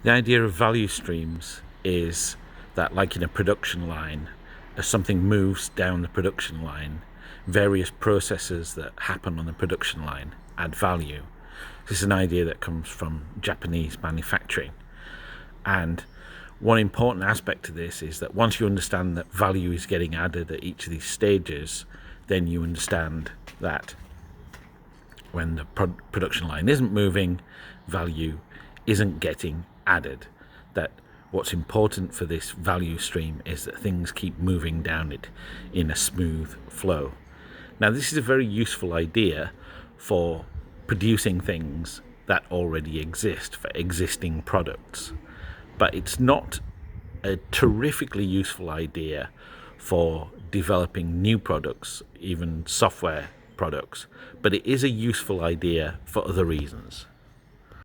The idea of value streams is that, like in a production line, as something moves down the production line, various processes that happen on the production line add value. This is an idea that comes from Japanese manufacturing. And one important aspect to this is that once you understand that value is getting added at each of these stages, then you understand that when the production line isn't moving, value isn't getting added. That what's important for this value stream is that things keep moving down it in a smooth flow. Now, this is a very useful idea for producing things that already exist, for existing products, but it's not a terrifically useful idea for developing new products, even software products, but it is a useful idea for other reasons.